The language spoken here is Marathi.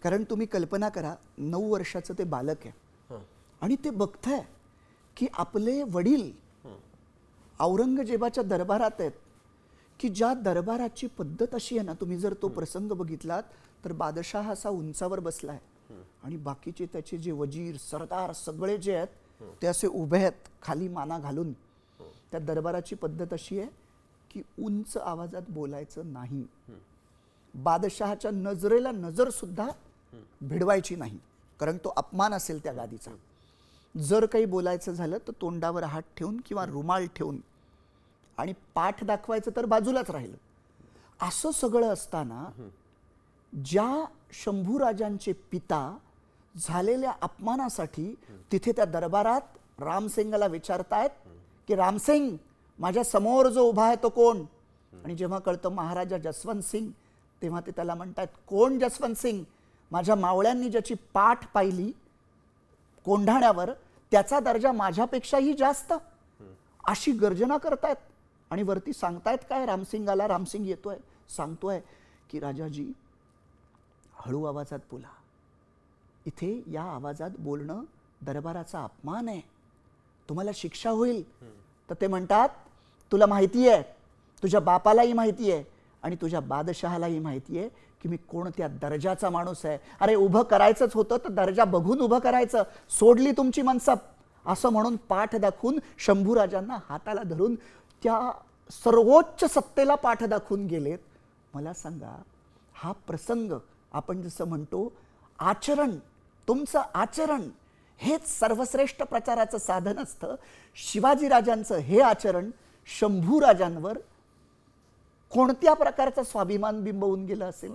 कारण तुम्ही कल्पना करा 9 वर्षाचं ते बालक आहे आणि ते बघतंय की आपले वडील औरंगजेबाच्या दरबारात आहेत, की ज्या दरबाराची पद्धत अशी आहे ना, तुम्ही जर तो प्रसंग बघितलात तर बादशाह असा उंचावर बसलाय आणि बाकीचे त्याचे जे वजीर सरदार सगळे जे आहेत ते असे उभे आहेत खाली माना घालून. त्या दरबाराची पद्धत अशी आहे की उंच आवाजात बोलायचं नाही. बादशहाच्या नजरेला नजर सुद्धा भिडवायची नाही, कारण तो अपमान असेल त्या गादीचा. जर काही बोलायचं झालं तर तोंडावर हात ठेवून किंवा रुमाल ठेवून, आणि पाठ दाखवायचं तर बाजूलाच राहिलं. असं सगळं असताना ज्या शंभूराजांचे पिता झालेल्या अपमानासाठी तिथे त्या दरबारात रामसिंगला विचारतायत की रामसिंग, माझ्या समोर जो उभा आहे तो कोण? आणि जेव्हा कळतं महाराजा जसवंत सिंग, तेव्हा ते त्याला म्हणतात, कोण जसवंत सिंग? माझ्या मावळ्यांनी ज्याची पाठ पाहिली कोंढाण्यावर त्याचा दर्जा माझ्यापेक्षाही जास्त, अशी गर्जना करतायत. आणि वरती सांगतायत काय रामसिंगाला? रामसिंग येतोय, सांगतोय की राजाजी हळू आवाजात बोला, इथे या आवाजात बोलणं दरबाराचा अपमान आहे, तुम्हाला शिक्षा होईल. तर ते म्हणतात, तुला माहिती आहे, तुझ्या बापालाही माहिती आहे आणि तुझ्या बादशहालाही माहिती आहे की मी कोणत्या दर्जाचा माणूस आहे. अरे उभं करायचंच होतं तर दर्जा बघून उभं करायचं, सोडली तुमची मनसब. असं म्हणून पाठ दाखवून शंभूराजांना हाताला धरून त्या सर्वोच्च सत्तेला पाठ दाखवून गेलेत. मला सांगा, हा प्रसंग आपण जसं म्हणतो आचरण, तुमचं आचरण हेच सर्वश्रेष्ठ प्रचाराचं साधन असतं. शिवाजीराजांचं हे आचरण शंभूराजांवर कोणत्या प्रकारचा स्वाभिमान बिंबवून गेलं असेल?